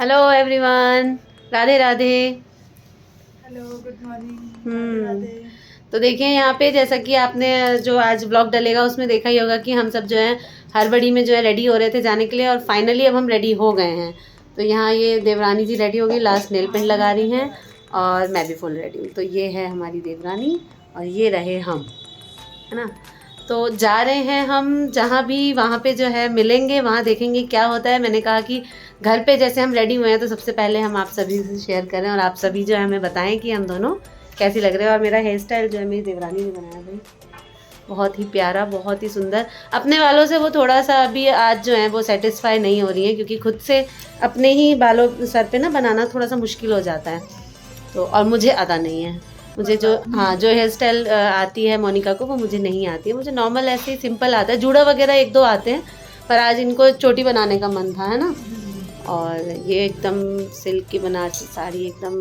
Hello everyone, Radhe Radhe. Hello, good morning. Radhe. तो देखिए यहाँ पे जैसा कि आपने जो आज ब्लॉग डलेगा उसमें देखा ही होगा कि हम सब जो है हड़बड़ी में जो है रेडी हो रहे थे जाने के लिए, और फाइनली अब हम रेडी हो गए हैं। तो यहाँ ये देवरानी जी रेडी हो गई, लास्ट नेल पेंट लगा रही हैं और मैं भी फुल रेडी हूँ। तो ये है हमारी देवरानी और ये रहे हम, है ना। तो जा रहे हैं हम जहाँ भी, वहाँ पे जो है मिलेंगे, वहाँ देखेंगे क्या होता है। मैंने कहा कि घर पे जैसे हम रेडी हुए हैं तो सबसे पहले हम आप सभी से शेयर करें और आप सभी जो है हमें बताएं कि हम दोनों कैसी लग रहे हैं। और मेरा हेयर स्टाइल जो है मेरी देवरानी ने बनाया भाई, बहुत ही प्यारा, बहुत ही सुंदर। अपने वालों से वो थोड़ा सा अभी आज जो है वो सेटिस्फाई नहीं हो रही है, क्योंकि खुद से अपने ही बालों सर पे ना बनाना थोड़ा सा मुश्किल हो जाता है। तो और मुझे आता नहीं है, मुझे जो जो हेयर स्टाइल आती है मोनिका को वो मुझे नहीं आती है। मुझे नॉर्मल ऐसे ही सिंपल आता है, जूड़ा वगैरह एक दो आते हैं, पर आज इनको चोटी बनाने का मन था, है ना। और ये एकदम सिल्क की बनारसी साड़ी एकदम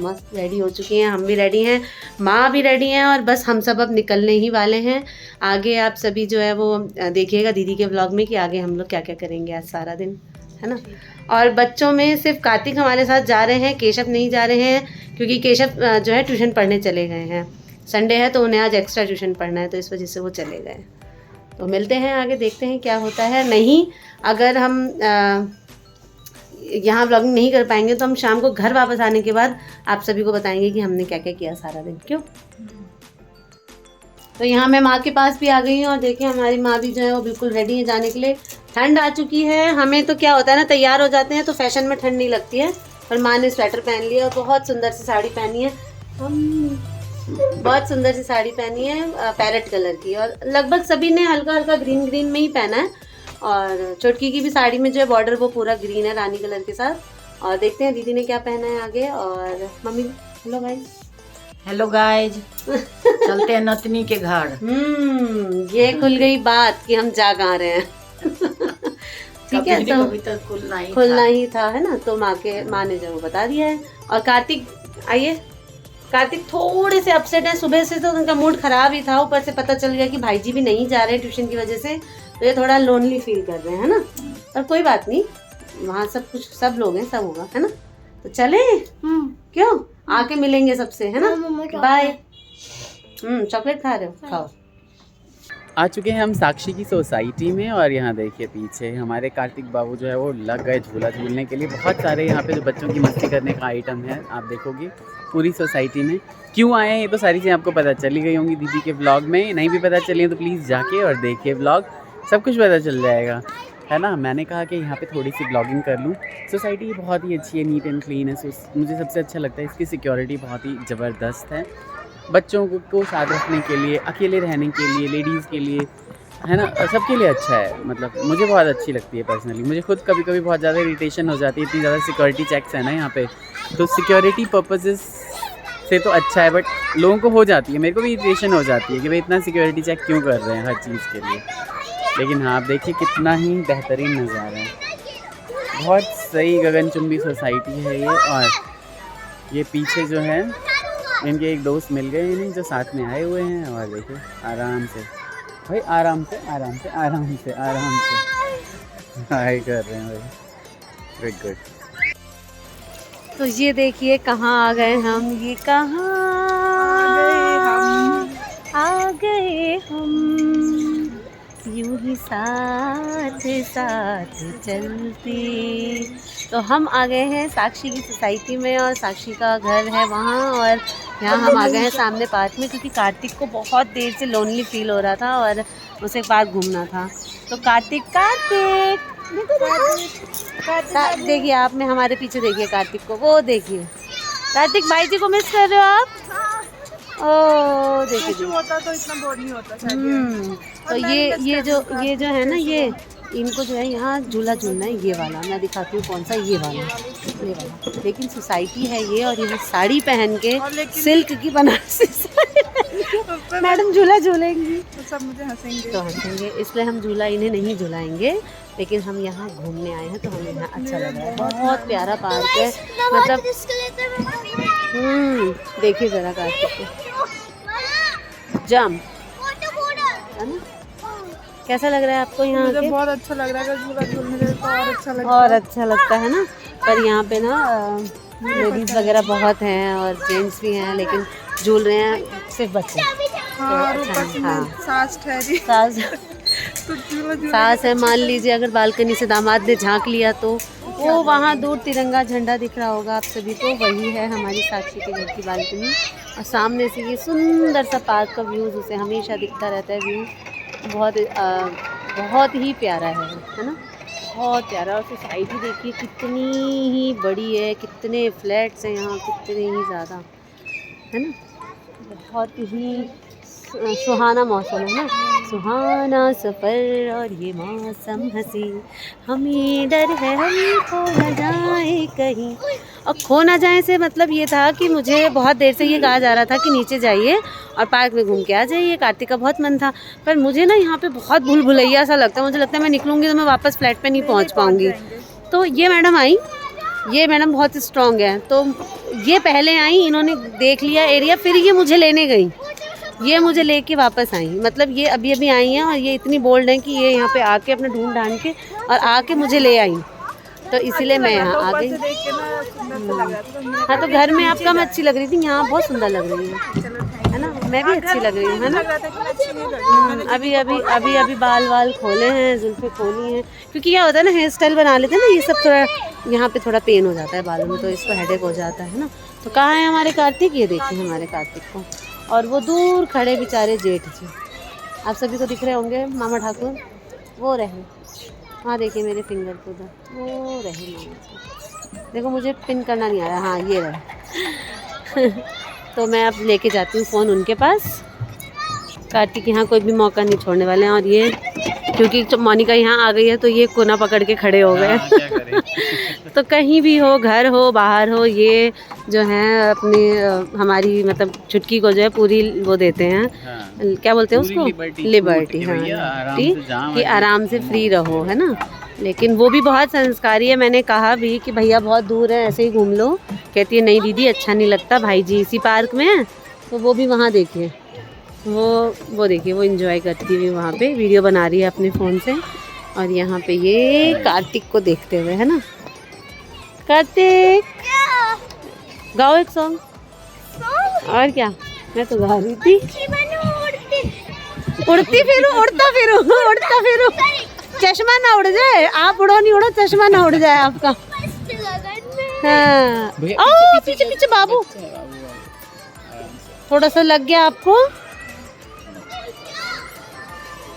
मस्त रेडी हो चुकी हैं, हम भी रेडी हैं, माँ भी रेडी हैं, और बस हम सब अब निकलने ही वाले हैं। आगे आप सभी जो है वो देखिएगा दीदी के ब्लॉग में कि आगे हम लोग क्या क्या करेंगे आज सारा दिन, है ना। और बच्चों में सिर्फ कार्तिक हमारे साथ जा रहे हैं, केशव नहीं जा रहे हैं, क्योंकि केशव जो है ट्यूशन पढ़ने चले गए हैं। संडे है तो उन्हें आज एक्स्ट्रा ट्यूशन पढ़ना है, तो इस वजह से वो चले गए। तो मिलते हैं आगे, देखते हैं क्या होता है। नहीं, अगर हम यहाँ व्लॉगिंग नहीं कर पाएंगे तो हम शाम को घर वापस आने के बाद आप सभी को बताएंगे कि हमने क्या क्या किया सारा दिन, क्यों। तो यहाँ मैं माँ के पास भी आ गई हूँ और देखिए हमारी माँ भी जो है वो बिल्कुल रेडी है जाने के लिए। ठंड आ चुकी है, हमें तो क्या होता है ना, तैयार हो जाते हैं तो फैशन में ठंड नहीं लगती है, पर माँ ने स्वेटर पहन लिया और बहुत सुंदर सी साड़ी पहनी है। बहुत सुंदर सी साड़ी पहनी है पैरेट कलर की, और लगभग सभी ने हल्का हल्का ग्रीन ग्रीन में ही पहना है। और चुटकी की भी साड़ी में जो है बॉर्डर वो पूरा ग्रीन है रानी कलर के साथ। और देखते हैं दीदी ने क्या पहना है आगे। और mummy, hello guys. Hello guys, चलते हैं नतनी के घर। ये खुल गई बात कि हम जा कहाँ रहे हैं। ठीक है, तो खुलना ही था, है ना। तो माँ ने जो बता दिया है। और कार्तिक, आइए। कार्तिक थोड़े से अपसेट है, सुबह से तो उनका मूड खराब ही था, ऊपर से पता चल गया कि भाई जी भी नहीं जा रहे ट्यूशन की वजह से, तो ये थोड़ा लोनली फील कर रहे हैं, है ना। पर कोई बात नहीं, वहाँ सब कुछ, सब लोग हैं, सब होगा, है ना। तो चले, क्यों, आके मिलेंगे सबसे, है ना। बाय। चॉकलेट खा रहे हो, खाओ। आ चुके हैं हम साक्षी की सोसाइटी में, और यहाँ देखिए पीछे हमारे कार्तिक बाबू जो है वो लग गए झूला झूलने के लिए। बहुत सारे यहाँ पे जो बच्चों की मस्ती करने का आइटम है, आप देखोगे पूरी सोसाइटी में। क्यों आए हैं ये तो सारी चीज़ें आपको पता चली गई होंगी दीदी के ब्लॉग में, नहीं भी पता चली है तो प्लीज़ जाके और देखिए ब्लॉग, सब कुछ पता चल जाएगा, है ना। मैंने कहा कि यहाँ पे थोड़ी सी ब्लॉगिंग कर लूँ। सोसाइटी बहुत ही अच्छी है, नीट एंड क्लीन है। मुझे सबसे अच्छा लगता है इसकी सिक्योरिटी बहुत ही ज़बरदस्त है। बच्चों को साथ रखने के लिए, अकेले रहने के लिए, लेडीज़ के लिए, है ना, सबके लिए अच्छा है। मतलब मुझे बहुत अच्छी लगती है पर्सनली। मुझे खुद कभी कभी बहुत ज़्यादा इरिटेशन हो जाती है, इतनी ज़्यादा सिक्योरिटी चेक्स है ना यहाँ पे, तो सिक्योरिटी पर्पसेस से तो अच्छा है, बट लोगों को हो जाती है, मेरे को भी इरिटेशन हो जाती है कि भाई इतना सिक्योरिटी चेक क्यों कर रहे हैं हर चीज़ के लिए। लेकिन हाँ, आप देखिए कितना ही बेहतरीन नज़ारा है, बहुत सही गगनचुंबी सोसाइटी है ये। और ये पीछे जो है इनके एक दोस्त मिल गए इन्हें जो साथ में आए हुए हैं, और देखिए आराम से भाई, आराम से आराम से आराम से आराम से हाय कर रहे हैं भाई, गुड गुड। तो ये देखिए कहाँ आ गए हम, ये कहाँ आ गए हम, यूं ही साथ साथ चलते। तो हम आ गए हैं साक्षी की सोसाइटी में, और साक्षी का घर है वहाँ, और यहाँ हम आ गए हैं सामने पार्क में, क्योंकि कार्तिक को बहुत देर से लोनली फील हो रहा था और उसे एक बार घूमना था। तो कार्तिक देखिए, आप में हमारे पीछे देखिए कार्तिक को, वो देखिए कार्तिक भाई जी को मिस कर रहे हो आप। ओ देखिए, होता तो इतना बोर नहीं होता शायद। तो ये जो है ना, ये इनको जो है यहाँ झूला झूलना है, ये वाला मैं दिखाती हूँ कौन सा, ये वाला। लेकिन सोसाइटी है ये, और ये साड़ी पहन के, सिल्क की बनारसी साड़ी मैडम झूला झूलेंगी तो सब मुझे हंसेंगे, तो हंसेंगे, इसलिए हम झूला इन्हें नहीं झुलाएंगे। लेकिन हम यहाँ घूमने आए हैं तो हमें यहाँ अच्छा लग रहा है, बहुत प्यारा पार्क है। मतलब देखिए जरा कार्तिक को जंप, है ना। कैसा लग रहा है आपको यहाँ मुझे आके? बहुत अच्छा लग रहा है, झूला झूलने तो और अच्छा लगता है। और अच्छा लगता है ना। पर यहाँ पे ना लेडीज़ वगैरह बहुत हैं और जेंट्स भी हैं, लेकिन झूल रहे हैं सिर्फ बच्चे। हाँ सास है। मान लीजिए अगर बालकनी से दामाद ने झांक लिया तो वो वहाँ दूर तिरंगा झंडा दिख रहा होगा आप सभी को, वही है हमारी साक्षी के घर की बालकनी। और सामने से ये सुंदर सा पार्क का व्यूज़ उसे हमेशा दिखता रहता है। व्यू बहुत ही प्यारा है ना, बहुत प्यारा। और सोसाइटी देखिए कितनी ही बड़ी है, कितने फ्लैट्स हैं यहाँ, कितने ही ज़्यादा, है ना। बहुत ही सुहाना मौसम है ना, सुहाना सफ़र और ये मौसम हंसी, हमें डर है हम खो न जाए कहीं। और खो ना जाए से मतलब ये था कि मुझे बहुत देर से ये कहा जा रहा था कि नीचे जाइए और पार्क में घूम के आ जाइए। कार्तिक का बहुत मन था, पर मुझे ना यहाँ पे बहुत भूल भुलैया सा लगता है। मुझे लगता है मैं निकलूँगी तो मैं वापस फ्लैट पे नहीं पहुँच पाऊँगी। तो ये मैडम आई, ये मैडम बहुत स्ट्रॉन्ग है, तो ये पहले आई, इन्होंने देख लिया एरिया, फिर ये मुझे लेने गई, ये मुझे लेके वापस आई। मतलब ये अभी अभी आई हैं और ये इतनी बोल्ड हैं कि ये यहाँ पे आके अपना ढूंढ ढांढ के और आके मुझे ले आई, तो इसीलिए मैं यहाँ आ गई। हाँ तो घर में आप कम अच्छी लग रही थी, यहाँ बहुत सुंदर लग रही है ना। मैं भी अच्छी लग रही हूँ, है ना। अभी बाल वाल खोले हैं, जुल्फे खोली हैं, क्योंकि क्या होता है ना, हेयर स्टाइल बना लेते हैं ना, ये सब थोड़ा यहाँ पे थोड़ा पेन हो जाता है बालों में, तो इसको हेडेक हो जाता है ना। तो कहाँ है हमारे कार्तिक, ये देखिए हमारे कार्तिक को। और वो दूर खड़े बेचारे जेठ जी, आप सभी को दिख रहे होंगे, मामा ठाकुर वो रहे वहाँ, देखिए मेरे फिंगर पे उधर वो रहे मामा जी। देखो मुझे पिन करना नहीं आ रहा, हाँ ये रहे तो मैं अब लेके जाती हूँ फ़ोन उनके पास। कार्तिक यहाँ कोई भी मौका नहीं छोड़ने वाले हैं। और ये क्योंकि जब मोनिका यहाँ आ गई है तो ये कोना पकड़ के खड़े हो गए तो कहीं भी हो, घर हो बाहर हो, ये जो है अपनी हमारी मतलब छुटकी को जो है पूरी वो देते हैं। हाँ। क्या बोलते हैं उसको, लिबर्टी। हाँ लिबर्टी कि आराम से फ्री रहो, है ना। लेकिन वो भी बहुत संस्कारी है। मैंने कहा भी कि भैया बहुत दूर है, ऐसे ही घूम लो। कहती है नहीं दीदी अच्छा नहीं लगता, भाई जी इसी पार्क में है। तो वो भी वहाँ देखिए, वो देखिए वो एंजॉय करती हुई वहाँ पे वीडियो बना रही है अपने फ़ोन से। और यहाँ पे ये कार्तिक को देखते हुए, है ना। कार्तिक गाओ एक सॉन्ग। और क्या, मैं तो गा रही थी। उड़ती फिरू, उड़ता फिरू, उड़ता फिरू, चश्मा ना उड़ जाए, आप उड़ो नहीं उड़ो, चश्मा ना उड़ जाए आपका। हाँ पीछे पीछे बाबू, थोड़ा सा लग गया आपको,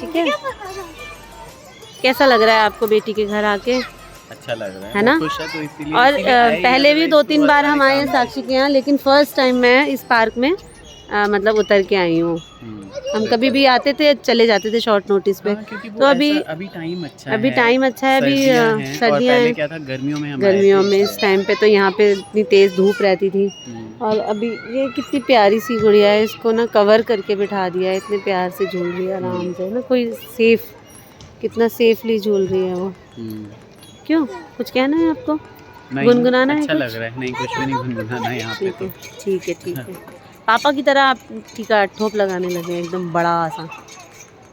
ठीक है। कैसा लग रहा है आपको बेटी के घर आके? अच्छा लग रहा है ना। खुश है तो इसीलिए। और पहले भी 2-3 बार हम आए हैं साक्षी के यहाँ, लेकिन फर्स्ट टाइम मैं इस पार्क में मतलब उतर के आई हूँ। हम कभी भी आते थे चले जाते थे शॉर्ट नोटिस पे। तो अभी टाइम अच्छा है, अभी सर्दियाँ हैं। क्या था गर्मियों में इस टाइम पे तो यहाँ पे इतनी तेज़ धूप रहती थी। और अभी ये कितनी प्यारी सी गुड़िया है, इसको ना कवर करके बिठा दिया है, इतने प्यार से झूल रही है आराम से ना, कोई सेफ, कितना सेफली झूल रही है वो। क्यों, कुछ कहना है आपको, गुनगुनाना है? अच्छा लग रहा है। नहीं कुछ भी नहीं गुनगुनाना है यहाँ पे। तो ठीक है पापा की तरह आप टीका ठोप लगाने लगे एकदम बड़ा सा,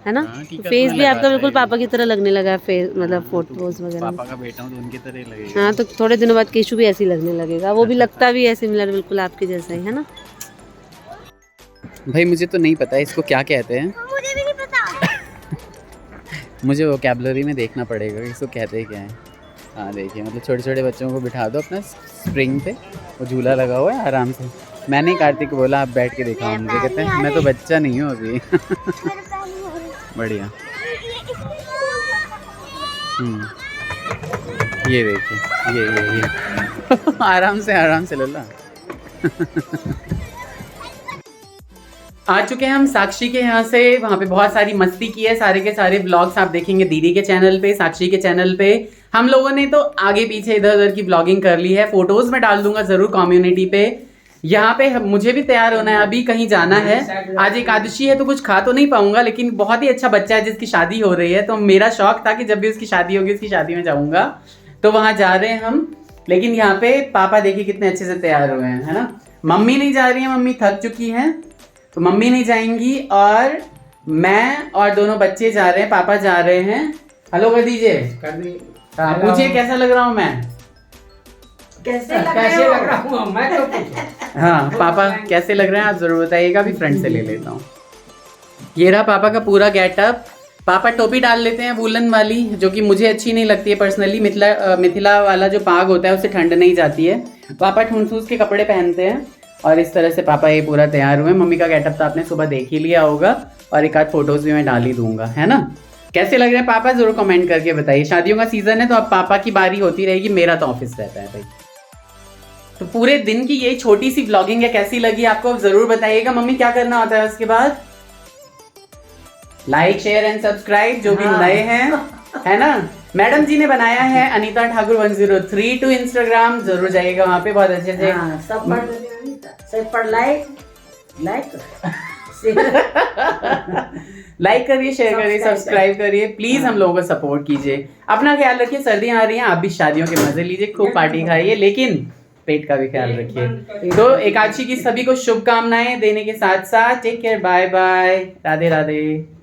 है ना। तो फेस भी आपका बिल्कुल पापा की तरह लगने लगा है, फेस मतलब फोटोज वगैरह। पापा का बेटा हूँ तो उनकी तरह ही लगेगा। हाँ तो थोड़े दिनों बाद केशु भी ऐसे ही लगने लगेगा, वो भी लगता भी है सिमिलर बिल्कुल आपके जैसा ही, है ना। भाई मुझे तो नहीं पता इसको क्या कहते हैं, मुझे भी नहीं पता मुझे वोकैबुलरी में देखना पड़ेगा इसको कहते क्या है। हाँ देखिए मतलब छोटे छोटे बच्चों को बिठा दो अपना स्प्रिंग पे, वो झूला लगा हुआ है आराम से। मैंने कार्तिक को बोला आप बैठ के दिखाओ मुझे, कहते हैं मैं तो बच्चा नहीं हूँ अभी बढ़िया। ये देखिए ये आराम से लल्ला आ चुके हैं हम साक्षी के यहाँ से। वहाँ पे बहुत सारी मस्ती की है, सारे के सारे ब्लॉग्स आप देखेंगे दीदी के चैनल पे, साक्षी के चैनल पे। हम लोगों ने तो आगे पीछे इधर उधर की ब्लॉगिंग कर ली है, फोटोज में डाल दूंगा जरूर कम्युनिटी पे। यहाँ पे मुझे भी तैयार होना है, अभी कहीं जाना है। आज एकादशी है तो कुछ खा तो नहीं पाऊंगा, लेकिन बहुत ही अच्छा बच्चा है जिसकी शादी हो रही है, तो मेरा शौक था कि जब भी उसकी शादी होगी उसकी शादी में जाऊंगा, तो वहां जा रहे हैं हम। लेकिन यहाँ पे पापा देखिए कितने अच्छे से तैयार हुए हैं, है ना। मम्मी नहीं जा रही है, मम्मी थक चुकी है तो मम्मी नहीं जाएंगी, और मैं और दोनों बच्चे जा रहे हैं, पापा जा रहे हैं। हेलो कर दीजिए, पूछिए कैसा लग रहा हूँ मैं। कैसे लग रहा हूँ मैं तो पूछूं। हाँ पापा कैसे लग रहे हैं आप जरूर बताइएगा, अभी फ्रंट से ले लेता हूँ। ये रहा पापा का पूरा गेटअप। पापा टोपी डाल लेते हैं वूलन वाली, जो कि मुझे अच्छी नहीं लगती है पर्सनली। मिथिला वाला जो पाग होता है उससे ठंड नहीं जाती है। पापा ठूंसूस के कपड़े पहनते हैं और इस तरह से पापा ये पूरा तैयार हुए। मम्मी का गेटअप तो आपने सुबह देख ही लिया होगा और एक आध फोटोज भी मैं डाल ही दूंगा, है ना। कैसे लग रहे हैं पापा जरूर कमेंट करके बताइए। शादियों का सीजन है तो अब पापा की बारी होती रहेगी, मेरा तो ऑफिस रहता है भाई। तो पूरे दिन की ये छोटी सी व्लॉगिंग है, कैसी लगी आपको जरूर बताइएगा। मम्मी क्या करना होता है उसके बाद? लाइक शेयर एंड सब्सक्राइब जो भी नए हैं, है ना। मैडम जी ने बनाया है अनीता ठाकुर 103 इंस्टाग्राम, जरूर जाइएगा वहाँ पे, बहुत अच्छे से सब पर लाइक लाइक करिए, शेयर करिए, सब्सक्राइब करिए, प्लीज हम लोगों को सपोर्ट कीजिए। अपना ख्याल रखिए, सर्दियां आ रही हैं, आप भी शादियों के मजे लीजिए, खूब पार्टी खाइए, लेकिन पेट का भी ख्याल रखिए। तो एकादशी की सभी को शुभकामनाएं देने के साथ साथ take care, bye bye, Radhe Radhe.